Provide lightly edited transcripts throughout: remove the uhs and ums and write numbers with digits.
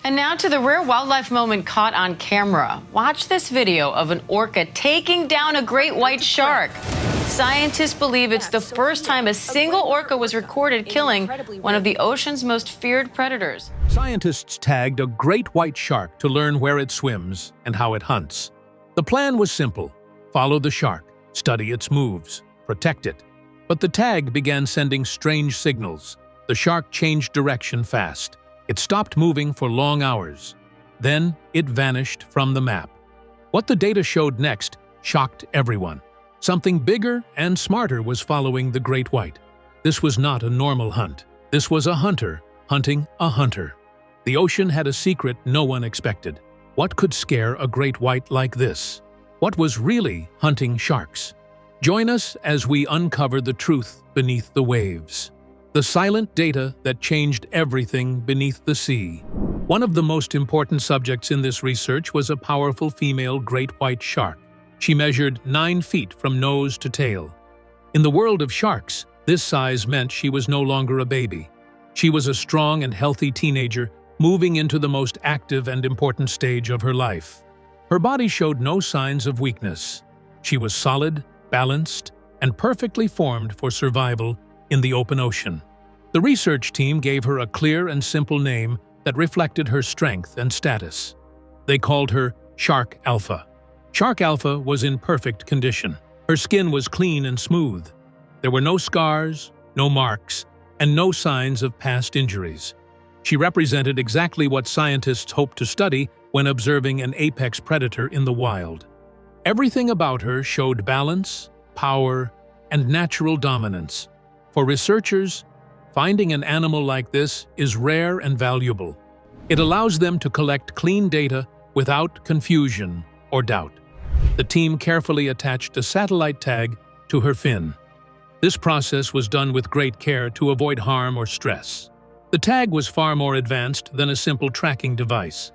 And now to the rare wildlife moment caught on camera. Watch this video of an orca taking down a great white shark. Scientists believe it's the first time a single orca was recorded killing one of the ocean's most feared predators. Scientists tagged a great white shark to learn where it swims and how it hunts. The plan was simple: follow the shark, study its moves, protect it. But the tag began sending strange signals. The shark changed direction fast. It stopped moving for long hours. Then it vanished from the map. What the data showed next shocked everyone. Something bigger and smarter was following the great white. This was not a normal hunt. This was a hunter hunting a hunter. The ocean had a secret no one expected. What could scare a great white like this? What was really hunting sharks? Join us as we uncover the truth beneath the waves. The silent data that changed everything beneath the sea. One of the most important subjects in this research was a powerful female great white shark. She measured 9 feet from nose to tail. In the world of sharks, this size meant she was no longer a baby. She was a strong and healthy teenager moving into the most active and important stage of her life. Her body showed no signs of weakness. She was solid, balanced, and perfectly formed for survival in the open ocean. The research team gave her a clear and simple name that reflected her strength and status. They called her Shark Alpha. Shark Alpha was in perfect condition. Her skin was clean and smooth. There were no scars, no marks, and no signs of past injuries. She represented exactly what scientists hope to study when observing an apex predator in the wild. Everything about her showed balance, power, and natural dominance. For researchers, finding an animal like this is rare and valuable. It allows them to collect clean data without confusion or doubt. The team carefully attached a satellite tag to her fin. This process was done with great care to avoid harm or stress. The tag was far more advanced than a simple tracking device.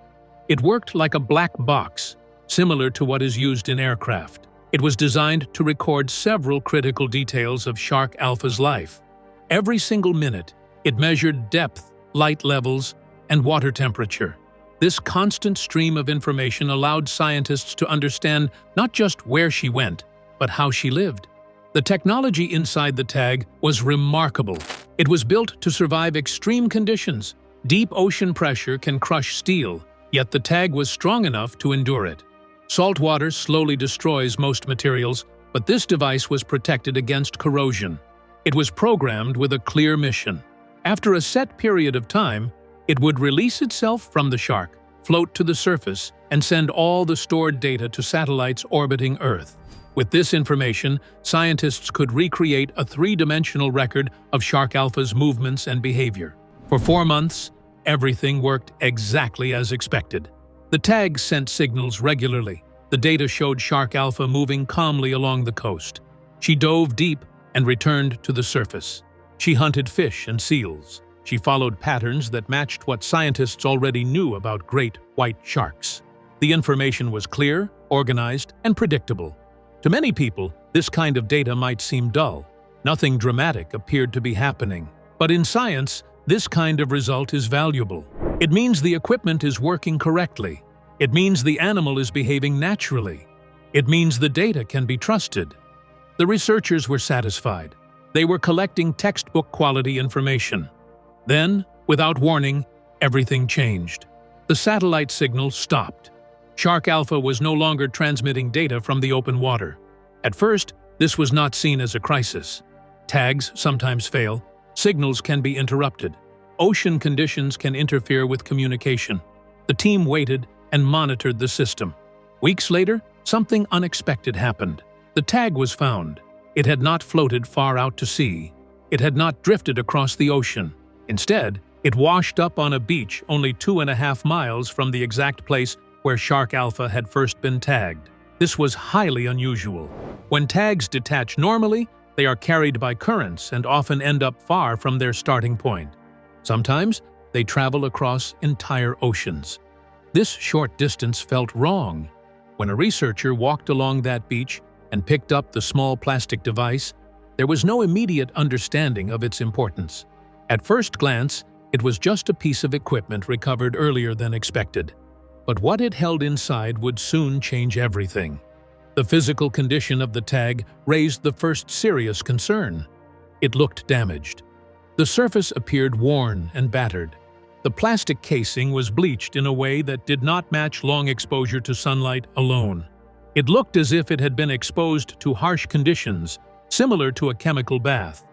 It worked like a black box, similar to what is used in aircraft. It was designed to record several critical details of Shark Alpha's life. Every single minute, it measured depth, light levels, and water temperature. This constant stream of information allowed scientists to understand not just where she went, but how she lived. The technology inside the tag was remarkable. It was built to survive extreme conditions. Deep ocean pressure can crush steel, yet the tag was strong enough to endure it. Salt water slowly destroys most materials, but this device was protected against corrosion. It was programmed with a clear mission. After a set period of time, it would release itself from the shark, float to the surface, and send all the stored data to satellites orbiting Earth. With this information, scientists could recreate a 3-dimensional record of Shark Alpha's movements and behavior. For 4 months, everything worked exactly as expected. The tag sent signals regularly. The data showed Shark Alpha moving calmly along the coast. She dove deep and returned to the surface. She hunted fish and seals. She followed patterns that matched what scientists already knew about great white sharks. The information was clear, organized, and predictable. To many people, this kind of data might seem dull. Nothing dramatic appeared to be happening. But in science, this kind of result is valuable. It means the equipment is working correctly. It means the animal is behaving naturally. It means the data can be trusted. The researchers were satisfied. They were collecting textbook-quality information. Then, without warning, everything changed. The satellite signal stopped. Shark Alpha was no longer transmitting data from the open water. At first, this was not seen as a crisis. Tags sometimes fail. Signals can be interrupted. Ocean conditions can interfere with communication. The team waited and monitored the system. Weeks later, something unexpected happened. The tag was found. It had not floated far out to sea. It had not drifted across the ocean. Instead, it washed up on a beach only 2.5 miles from the exact place where Shark Alpha had first been tagged. This was highly unusual. When tags detach normally, they are carried by currents and often end up far from their starting point. Sometimes, they travel across entire oceans. This short distance felt wrong. When a researcher walked along that beach and picked up the small plastic device, there was no immediate understanding of its importance. At first glance, It was just a piece of equipment recovered earlier than expected. But what it held inside would soon change everything. The physical condition of the tag raised the first serious concern. It looked damaged. The surface appeared worn and battered. The plastic casing was bleached in a way that did not match long exposure to sunlight alone. It looked as if it had been exposed to harsh conditions, similar to a chemical bath.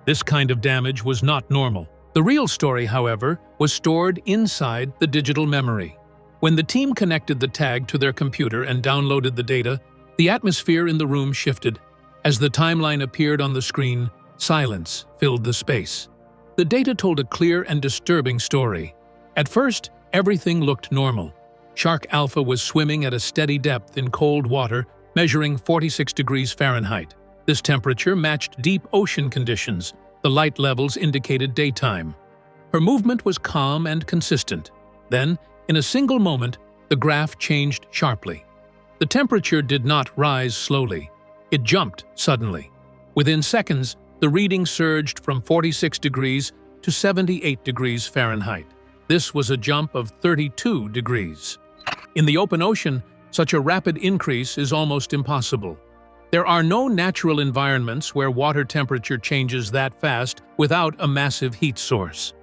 This kind of damage was not normal. The real story, however, was stored inside the digital memory. When the team connected the tag to their computer and downloaded the data, the atmosphere in the room shifted. As the timeline appeared on the screen, silence filled the space. The data told a clear and disturbing story. At first, everything looked normal. Shark Alpha was swimming at a steady depth in cold water, measuring 46 degrees Fahrenheit. This temperature matched deep ocean conditions. The light levels indicated daytime. Her movement was calm and consistent. Then, in a single moment, the graph changed sharply. The temperature did not rise slowly. It jumped suddenly. Within seconds, the reading surged from 46 degrees to 78 degrees Fahrenheit. This was a jump of 32 degrees. In the open ocean, such a rapid increase is almost impossible. There are no natural environments where water temperature changes that fast without a massive heat source.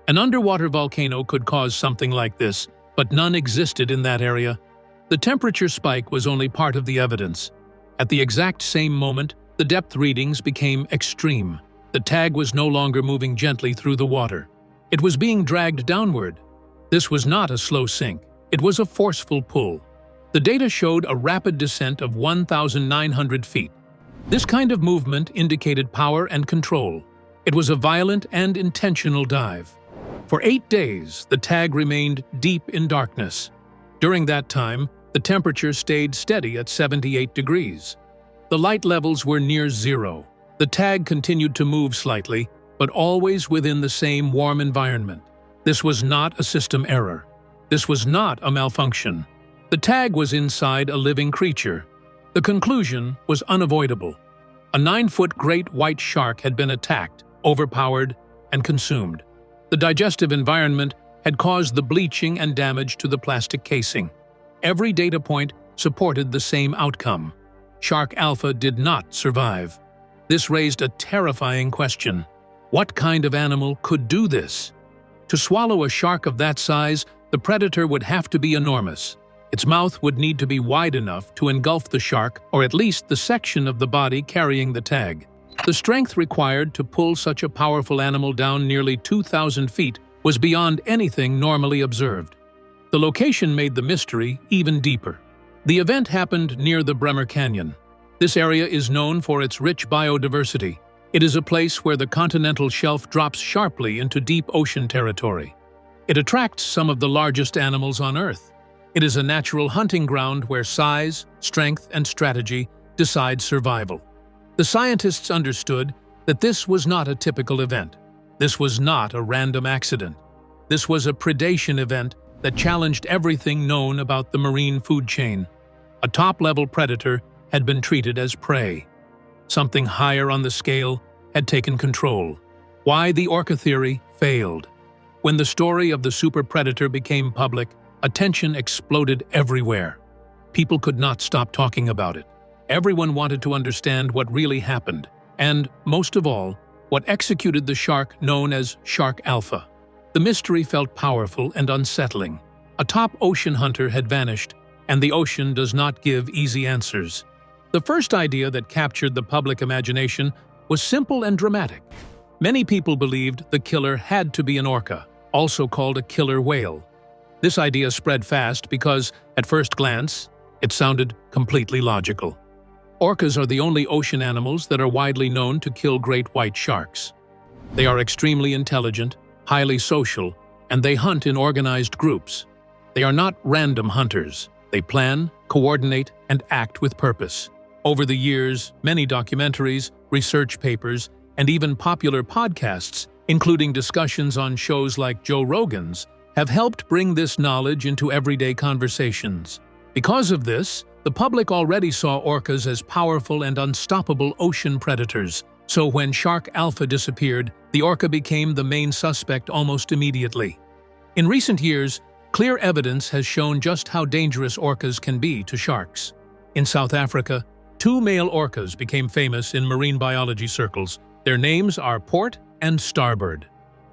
An underwater volcano could cause something like this, but none existed in that area. The temperature spike was only part of the evidence. At the exact same moment, the depth readings became extreme. The tag was no longer moving gently through the water. It was being dragged downward. This was not a slow sink. It was a forceful pull. The data showed a rapid descent of 1,900 feet. This kind of movement indicated power and control. It was a violent and intentional dive. For 8 days, the tag remained deep in darkness. During that time, the temperature stayed steady at 78 degrees. The light levels were near zero. The tag continued to move slightly, but always within the same warm environment. This was not a system error. This was not a malfunction. The tag was inside a living creature. The conclusion was unavoidable. A 9-foot great white shark had been attacked, overpowered, and consumed. The digestive environment had caused the bleaching and damage to the plastic casing. Every data point supported the same outcome. Shark Alpha did not survive. This raised a terrifying question. What kind of animal could do this? To swallow a shark of that size, the predator would have to be enormous. Its mouth would need to be wide enough to engulf the shark, or at least the section of the body carrying the tag. The strength required to pull such a powerful animal down nearly 2,000 feet was beyond anything normally observed. The location made the mystery even deeper. The event happened near the Bremer Canyon. This area is known for its rich biodiversity. It is a place where the continental shelf drops sharply into deep ocean territory. It attracts some of the largest animals on Earth. It is a natural hunting ground where size, strength, and strategy decide survival. The scientists understood that this was not a typical event. This was not a random accident. This was a predation event that challenged everything known about the marine food chain. A top-level predator had been treated as prey. Something higher on the scale had taken control. Why the orca theory failed. When the story of the super predator became public, attention exploded everywhere. People could not stop talking about it. Everyone wanted to understand what really happened, and, most of all, what executed the shark known as Shark Alpha. The mystery felt powerful and unsettling. A top ocean hunter had vanished, and the ocean does not give easy answers. The first idea that captured the public imagination was simple and dramatic. Many people believed the killer had to be an orca, also called a killer whale. This idea spread fast because, at first glance, it sounded completely logical. Orcas are the only ocean animals that are widely known to kill great white sharks. They are extremely intelligent, highly social, and they hunt in organized groups. They are not random hunters. They plan, coordinate, and act with purpose. Over the years, many documentaries, research papers, and even popular podcasts, including discussions on shows like Joe Rogan's, have helped bring this knowledge into everyday conversations. Because of this, the public already saw orcas as powerful and unstoppable ocean predators. So when shark alpha disappeared, the orca became the main suspect almost immediately. In recent years, clear evidence has shown just how dangerous orcas can be to sharks. In South Africa, 2 male orcas became famous in marine biology circles. Their names are Port and Starboard.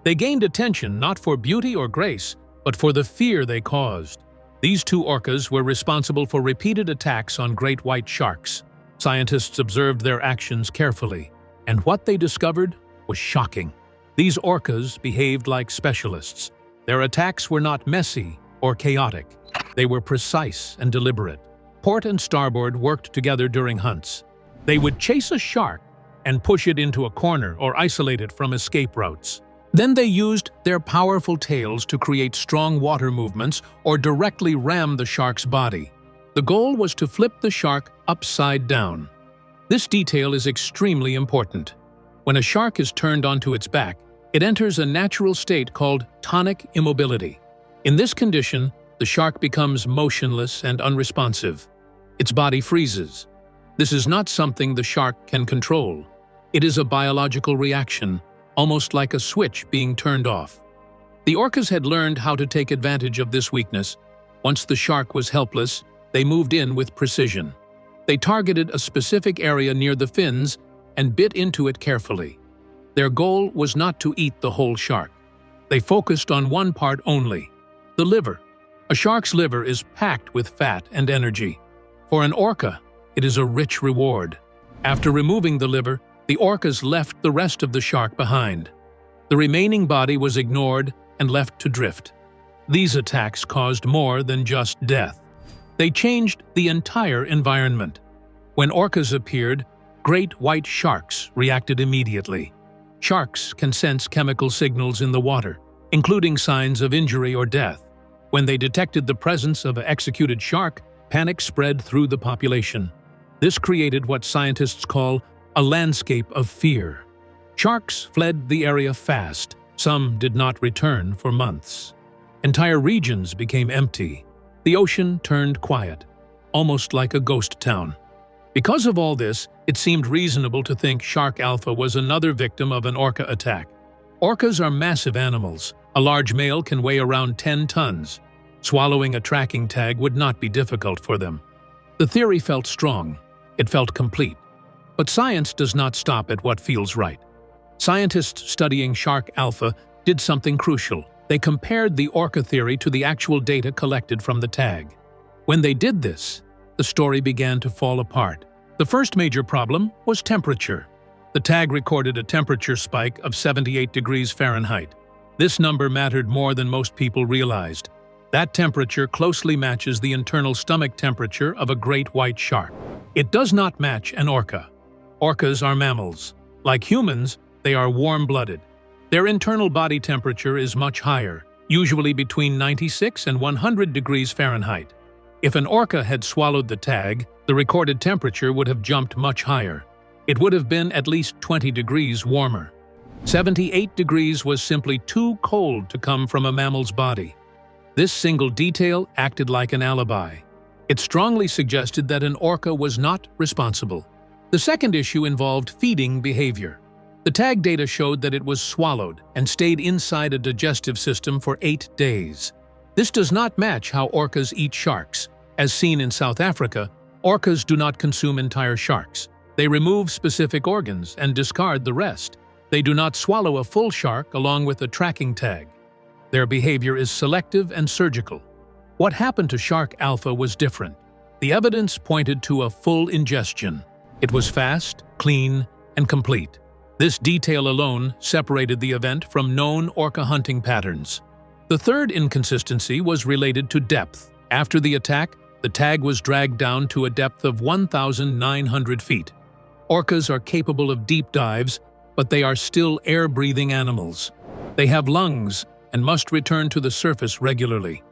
They gained attention not for beauty or grace, but for the fear they caused. These 2 orcas were responsible for repeated attacks on great white sharks. Scientists observed their actions carefully, and what they discovered was shocking. These orcas behaved like specialists. Their attacks were not messy or chaotic. They were precise and deliberate. Port and Starboard worked together during hunts. They would chase a shark and push it into a corner or isolate it from escape routes. Then they used their powerful tails to create strong water movements or directly ram the shark's body. The goal was to flip the shark upside down. This detail is extremely important. When a shark is turned onto its back, it enters a natural state called tonic immobility. In this condition, the shark becomes motionless and unresponsive. Its body freezes. This is not something the shark can control. It is a biological reaction, almost like a switch being turned off. The orcas had learned how to take advantage of this weakness. Once the shark was helpless, they moved in with precision. They targeted a specific area near the fins and bit into it carefully. Their goal was not to eat the whole shark. They focused on one part only, the liver. A shark's liver is packed with fat and energy. For an orca, it is a rich reward. After removing the liver, the orcas left the rest of the shark behind. The remaining body was ignored and left to drift. These attacks caused more than just death. They changed the entire environment. When orcas appeared, great white sharks reacted immediately. Sharks can sense chemical signals in the water, including signs of injury or death. When they detected the presence of an executed shark, panic spread through the population. This created what scientists call a landscape of fear. Sharks fled the area fast. Some did not return for months. Entire regions became empty. The ocean turned quiet, almost like a ghost town. Because of all this, it seemed reasonable to think shark alpha was another victim of an orca attack. Orcas are massive animals. A large male can weigh around 10 tons. Swallowing a tracking tag would not be difficult for them. The theory felt strong. It felt complete. But science does not stop at what feels right. Scientists studying shark alpha did something crucial. They compared the orca theory to the actual data collected from the tag. When they did this, the story began to fall apart. The first major problem was temperature. The tag recorded a temperature spike of 78 degrees Fahrenheit. This number mattered more than most people realized. That temperature closely matches the internal stomach temperature of a great white shark. It does not match an orca. Orcas are mammals. Like humans, they are warm-blooded. Their internal body temperature is much higher, usually between 96 and 100 degrees Fahrenheit. If an orca had swallowed the tag, the recorded temperature would have jumped much higher. It would have been at least 20 degrees warmer. 78 degrees was simply too cold to come from a mammal's body. This single detail acted like an alibi. It strongly suggested that an orca was not responsible. The second issue involved feeding behavior. The tag data showed that it was swallowed and stayed inside a digestive system for 8 days. This does not match how orcas eat sharks. As seen in South Africa, orcas do not consume entire sharks. They remove specific organs and discard the rest. They do not swallow a full shark along with a tracking tag. Their behavior is selective and surgical. What happened to shark alpha was different. The evidence pointed to a full ingestion. It was fast, clean, and complete. This detail alone separated the event from known orca hunting patterns. The third inconsistency was related to depth. After the attack, the tag was dragged down to a depth of 1,900 feet. Orcas are capable of deep dives, but they are still air-breathing animals. They have lungs and must return to the surface regularly.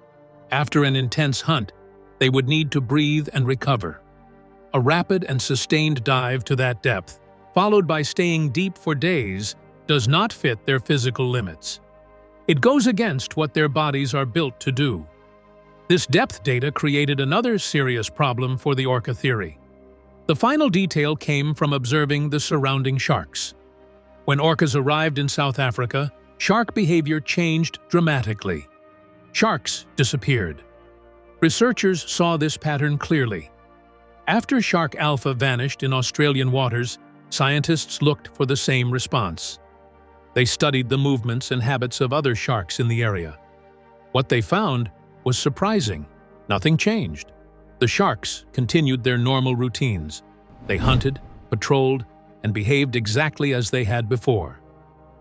After an intense hunt, they would need to breathe and recover. A rapid and sustained dive to that depth, followed by staying deep for days, does not fit their physical limits. It goes against what their bodies are built to do. This depth data created another serious problem for the orca theory. The final detail came from observing the surrounding sharks. When orcas arrived in South Africa, shark behavior changed dramatically. Sharks disappeared. Researchers saw this pattern clearly. After shark alpha vanished in Australian waters, scientists looked for the same response. They studied the movements and habits of other sharks in the area. What they found was surprising. Nothing changed. The sharks continued their normal routines. They hunted, patrolled, and behaved exactly as they had before.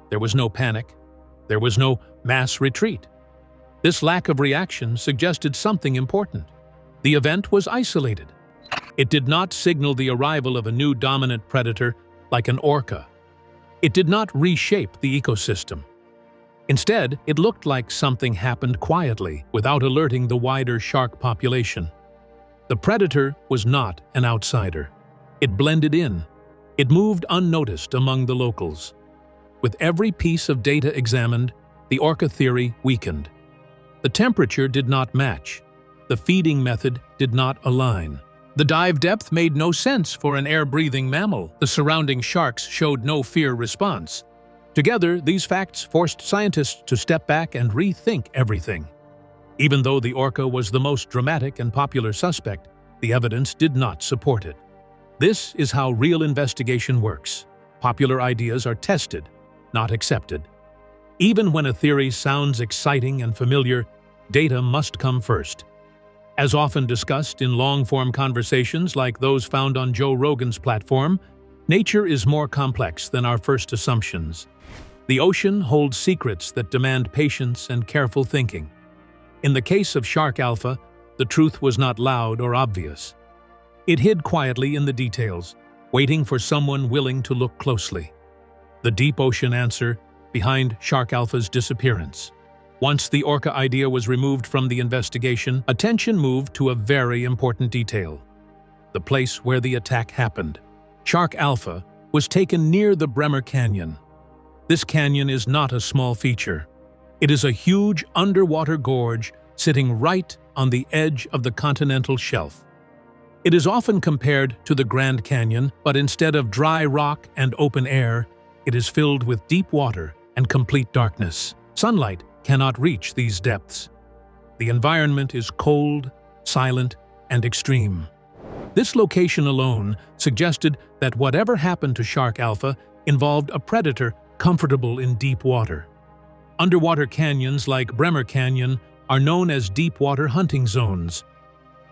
There was no panic. There was no mass retreat. This lack of reaction suggested something important. The event was isolated. It did not signal the arrival of a new dominant predator like an orca. It did not reshape the ecosystem. Instead, it looked like something happened quietly without alerting the wider shark population. The predator was not an outsider. It blended in. It moved unnoticed among the locals. With every piece of data examined, the orca theory weakened. The temperature did not match. The feeding method did not align. The dive depth made no sense for an air-breathing mammal. The surrounding sharks showed no fear response. Together, these facts forced scientists to step back and rethink everything. Even though the orca was the most dramatic and popular suspect, the evidence did not support it. This is how real investigation works. Popular ideas are tested, not accepted. Even when a theory sounds exciting and familiar, data must come first. As often discussed in long-form conversations like those found on Joe Rogan's platform, nature is more complex than our first assumptions. The ocean holds secrets that demand patience and careful thinking. In the case of shark alpha, the truth was not loud or obvious. It hid quietly in the details, waiting for someone willing to look closely. The deep ocean answer behind shark alpha's disappearance. Once the orca idea was removed from the investigation, attention moved to a very important detail: the place where the attack happened. Shark alpha was taken near the Bremer Canyon. This canyon is not a small feature. It is a huge underwater gorge sitting right on the edge of the continental shelf. It is often compared to the Grand Canyon, but instead of dry rock and open air, it is filled with deep water and complete darkness. Sunlight cannot reach these depths. The environment is cold, silent, and extreme. This location alone suggested that whatever happened to shark alpha involved a predator comfortable in deep water. Underwater canyons like Bremer Canyon are known as deep water hunting zones.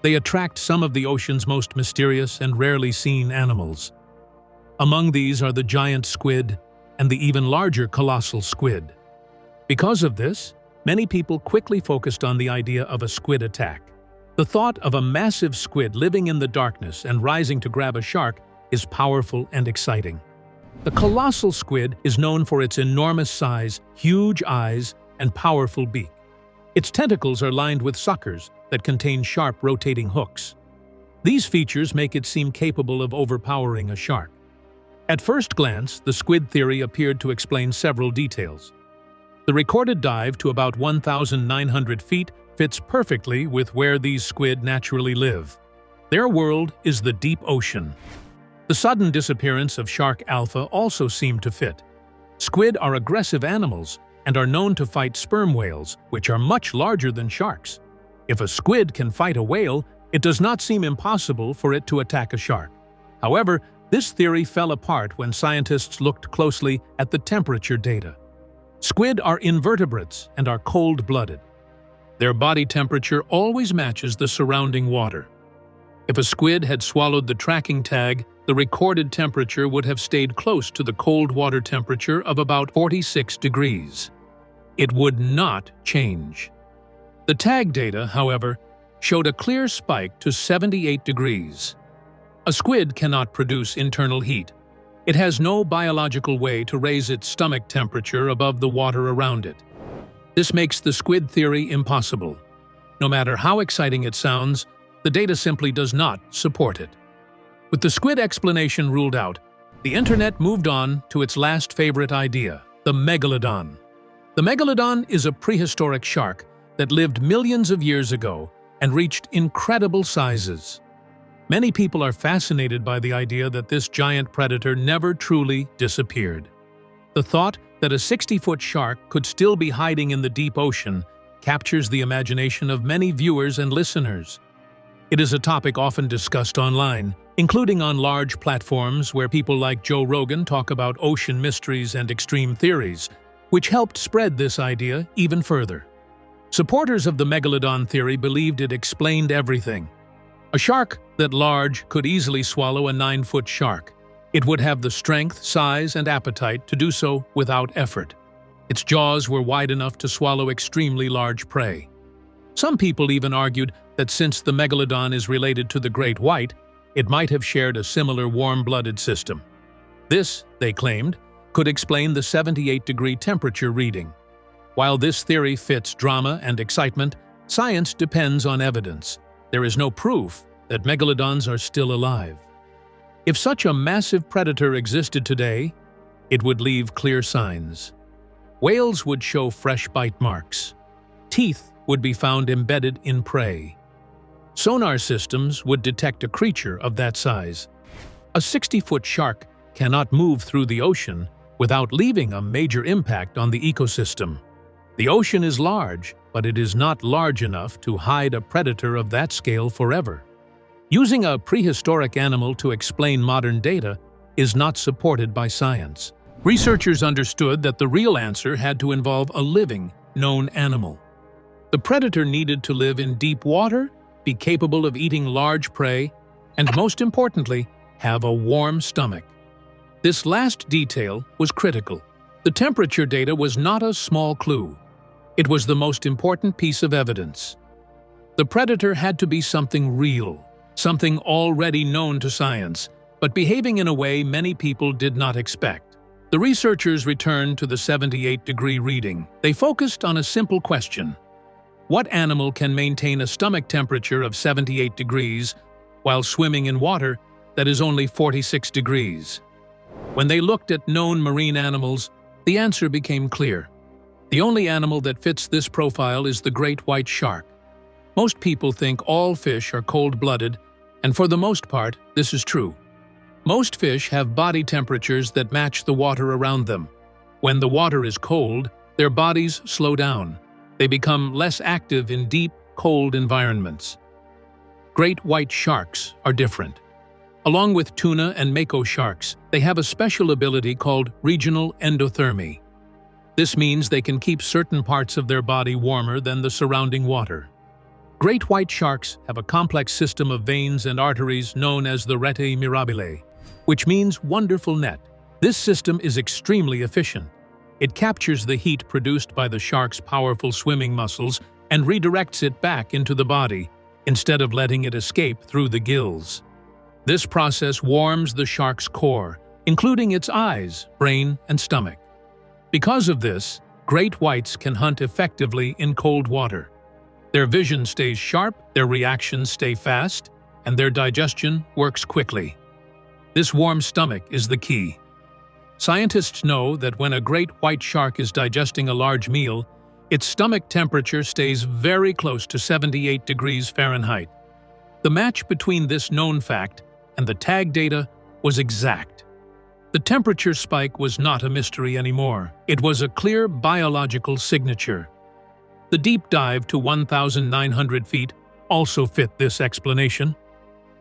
They attract some of the ocean's most mysterious and rarely seen animals. Among these are the giant squid and the even larger colossal squid. Because of this, many people quickly focused on the idea of a squid attack. The thought of a massive squid living in the darkness and rising to grab a shark is powerful and exciting. The colossal squid is known for its enormous size, huge eyes, and powerful beak. Its tentacles are lined with suckers that contain sharp rotating hooks. These features make it seem capable of overpowering a shark. At first glance, the squid theory appeared to explain several details. The recorded dive to about 1,900 feet fits perfectly with where these squid naturally live. Their world is the deep ocean. The sudden disappearance of shark alpha also seemed to fit. Squid are aggressive animals and are known to fight sperm whales, which are much larger than sharks. If a squid can fight a whale, it does not seem impossible for it to attack a shark. However, this theory fell apart when scientists looked closely at the temperature data. Squid are invertebrates and are cold-blooded. Their body temperature always matches the surrounding water. If a squid had swallowed the tracking tag, the recorded temperature would have stayed close to the cold water temperature of about 46 degrees. It would not change. The tag data, however, showed a clear spike to 78 degrees. A squid cannot produce internal heat. It has no biological way to raise its stomach temperature above the water around it. This makes the squid theory impossible. No matter how exciting it sounds, the data simply does not support it. With the squid explanation ruled out, the internet moved on to its last favorite idea, the megalodon. The megalodon is a prehistoric shark that lived millions of years ago and reached incredible sizes. Many people are fascinated by the idea that this giant predator never truly disappeared. The thought that a 60-foot shark could still be hiding in the deep ocean captures the imagination of many viewers and listeners. It is a topic often discussed online, including on large platforms where people like Joe Rogan talk about ocean mysteries and extreme theories, which helped spread this idea even further. Supporters of the megalodon theory believed it explained everything. A shark that large could easily swallow a 9-foot shark. It would have the strength, size, and appetite to do so without effort. Its jaws were wide enough to swallow extremely large prey. Some people even argued that since the megalodon is related to the great white, it might have shared a similar warm-blooded system. This, they claimed, could explain the 78-degree temperature reading. While this theory fits drama and excitement, science depends on evidence. There is no proof that megalodons are still alive. If such a massive predator existed today, it would leave clear signs. Whales would show fresh bite marks. Teeth would be found embedded in prey. Sonar systems would detect a creature of that size. A 60-foot shark cannot move through the ocean without leaving a major impact on the ecosystem. The ocean is large, but it is not large enough to hide a predator of that scale forever. Using a prehistoric animal to explain modern data is not supported by science. Researchers understood that the real answer had to involve a living, known animal. The predator needed to live in deep water, be capable of eating large prey, and most importantly, have a warm stomach. This last detail was critical. The temperature data was not a small clue. It was the most important piece of evidence. The predator had to be something real, something already known to science, but behaving in a way many people did not expect. The researchers returned to the 78-degree reading. They focused on a simple question. What animal can maintain a stomach temperature of 78 degrees while swimming in water that is only 46 degrees? When they looked at known marine animals, the answer became clear. The only animal that fits this profile is the great white shark. Most people think all fish are cold-blooded, and for the most part, this is true. Most fish have body temperatures that match the water around them. When the water is cold, their bodies slow down. They become less active in deep, cold environments. Great white sharks are different. Along with tuna and mako sharks, they have a special ability called regional endothermy. This means they can keep certain parts of their body warmer than the surrounding water. Great white sharks have a complex system of veins and arteries known as the rete mirabile, which means wonderful net. This system is extremely efficient. It captures the heat produced by the shark's powerful swimming muscles and redirects it back into the body, instead of letting it escape through the gills. This process warms the shark's core, including its eyes, brain, and stomach. Because of this, great whites can hunt effectively in cold water. Their vision stays sharp, their reactions stay fast, and their digestion works quickly. This warm stomach is the key. Scientists know that when a great white shark is digesting a large meal, its stomach temperature stays very close to 78 degrees Fahrenheit. The match between this known fact and the tag data was exact. The temperature spike was not a mystery anymore. It was a clear biological signature. The deep dive to 1,900 feet also fit this explanation.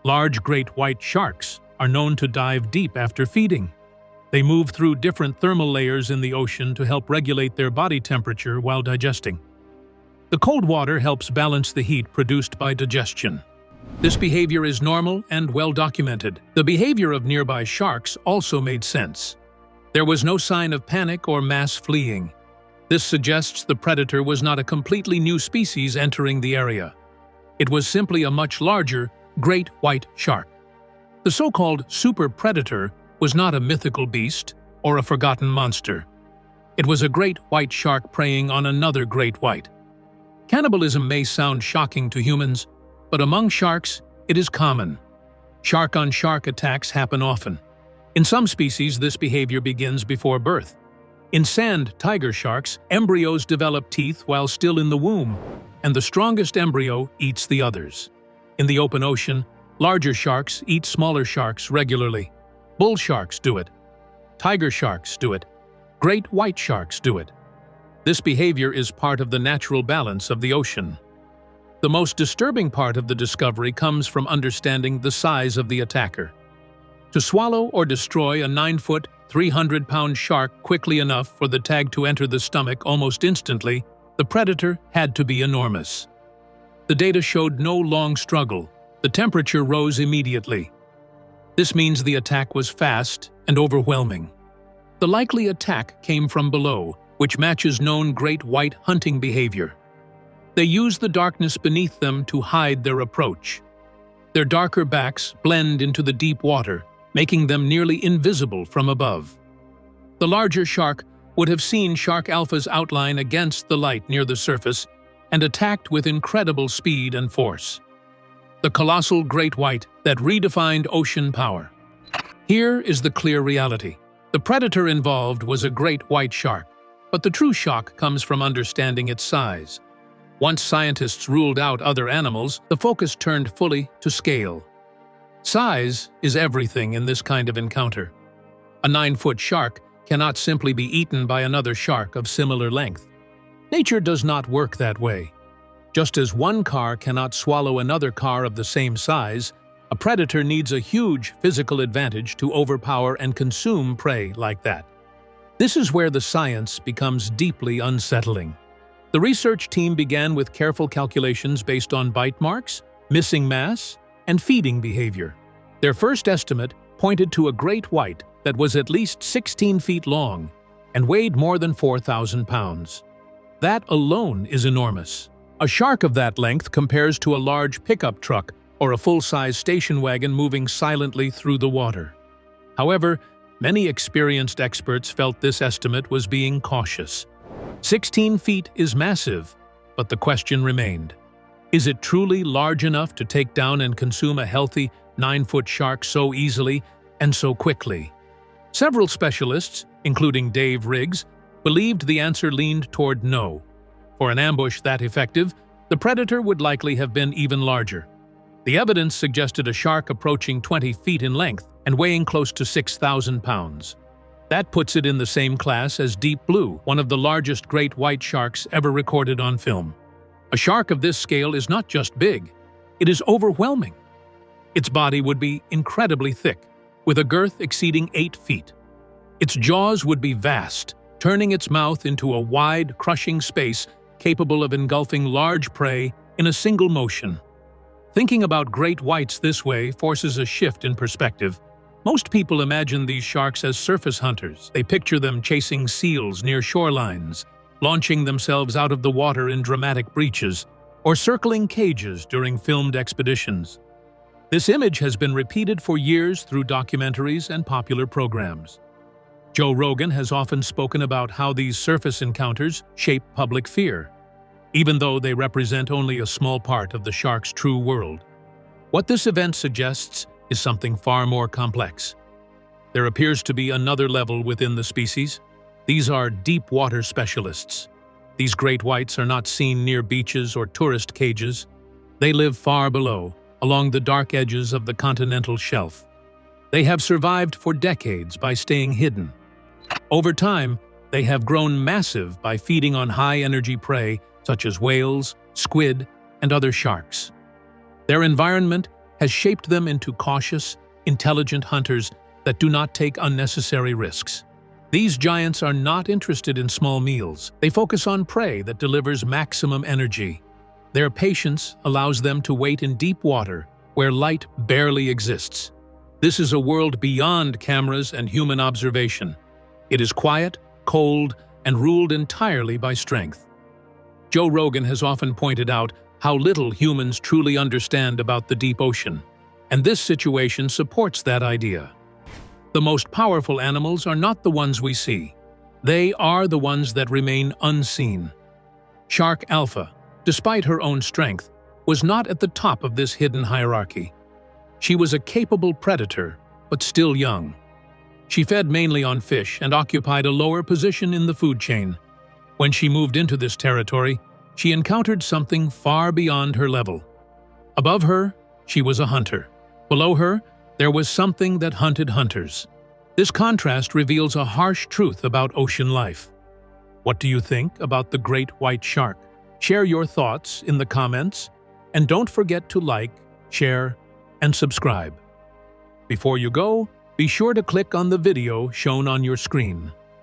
Large great white sharks are known to dive deep after feeding. They move through different thermal layers in the ocean to help regulate their body temperature while digesting. The cold water helps balance the heat produced by digestion. This behavior is normal and well documented. The behavior of nearby sharks also made sense. There was no sign of panic or mass fleeing. This suggests the predator was not a completely new species entering the area. It was simply a much larger, great white shark. The so-called super predator was not a mythical beast or a forgotten monster. It was a great white shark preying on another great white. Cannibalism may sound shocking to humans, but among sharks, it is common. Shark-on-shark attacks happen often. In some species, this behavior begins before birth. In sand tiger sharks, embryos develop teeth while still in the womb, and the strongest embryo eats the others. In the open ocean, Larger sharks eat smaller sharks regularly. Bull sharks do it. Tiger sharks do it. Great white sharks do it. This behavior is part of the natural balance of the ocean. The most disturbing part of the discovery comes from understanding the size of the attacker. To swallow or destroy a 9-foot, 300-pound shark quickly enough for the tag to enter the stomach almost instantly, the predator had to be enormous. The data showed no long struggle. The temperature rose immediately. This means the attack was fast and overwhelming. The likely attack came from below, which matches known great white hunting behavior. They use the darkness beneath them to hide their approach. Their darker backs blend into the deep water, making them nearly invisible from above. The larger shark would have seen Shark Alpha's outline against the light near the surface and attacked with incredible speed and force. The colossal great white that redefined ocean power. Here is the clear reality. The predator involved was a great white shark, but the true shock comes from understanding its size. Once scientists ruled out other animals, the focus turned fully to scale. Size is everything in this kind of encounter. A 9-foot shark cannot simply be eaten by another shark of similar length. Nature does not work that way. Just as one car cannot swallow another car of the same size, a predator needs a huge physical advantage to overpower and consume prey like that. This is where the science becomes deeply unsettling. The research team began with careful calculations based on bite marks, missing mass, and feeding behavior. Their first estimate pointed to a great white that was at least 16 feet long and weighed more than 4,000 pounds. That alone is enormous. A shark of that length compares to a large pickup truck or a full-size station wagon moving silently through the water. However, many experienced experts felt this estimate was being cautious. 16 feet is massive, but the question remained. Is it truly large enough to take down and consume a healthy 9-foot shark so easily and so quickly? Several specialists, including Dave Riggs, believed the answer leaned toward no. For an ambush that effective, the predator would likely have been even larger. The evidence suggested a shark approaching 20 feet in length and weighing close to 6,000 pounds. That puts it in the same class as Deep Blue, one of the largest great white sharks ever recorded on film. A shark of this scale is not just big, it is overwhelming. Its body would be incredibly thick, with a girth exceeding 8 feet. Its jaws would be vast, turning its mouth into a wide, crushing space capable of engulfing large prey in a single motion. Thinking about great whites this way forces a shift in perspective. Most people imagine these sharks as surface hunters. They picture them chasing seals near shorelines, launching themselves out of the water in dramatic breaches, or circling cages during filmed expeditions. This image has been repeated for years through documentaries and popular programs. Joe Rogan has often spoken about how these surface encounters shape public fear, even though they represent only a small part of the shark's true world. What this event suggests is something far more complex. There appears to be another level within the species. These are deep water specialists. These great whites are not seen near beaches or tourist cages. They live far below, along the dark edges of the continental shelf. They have survived for decades by staying hidden. Over time, they have grown massive by feeding on high-energy prey such as whales, squid, and other sharks. Their environment has shaped them into cautious, intelligent hunters that do not take unnecessary risks. These giants are not interested in small meals. They focus on prey that delivers maximum energy. Their patience allows them to wait in deep water where light barely exists. This is a world beyond cameras and human observation. It is quiet, cold, and ruled entirely by strength. Joe Rogan has often pointed out how little humans truly understand about the deep ocean, and this situation supports that idea. The most powerful animals are not the ones we see. They are the ones that remain unseen. Shark Alpha, despite her own strength, was not at the top of this hidden hierarchy. She was a capable predator, but still young. She fed mainly on fish and occupied a lower position in the food chain. When she moved into this territory, she encountered something far beyond her level. Above her, she was a hunter. Below her, there was something that hunted hunters. This contrast reveals a harsh truth about ocean life. What do you think about the great white shark? Share your thoughts in the comments, and don't forget to like, share, and subscribe. Before you go, be sure to click on the video shown on your screen.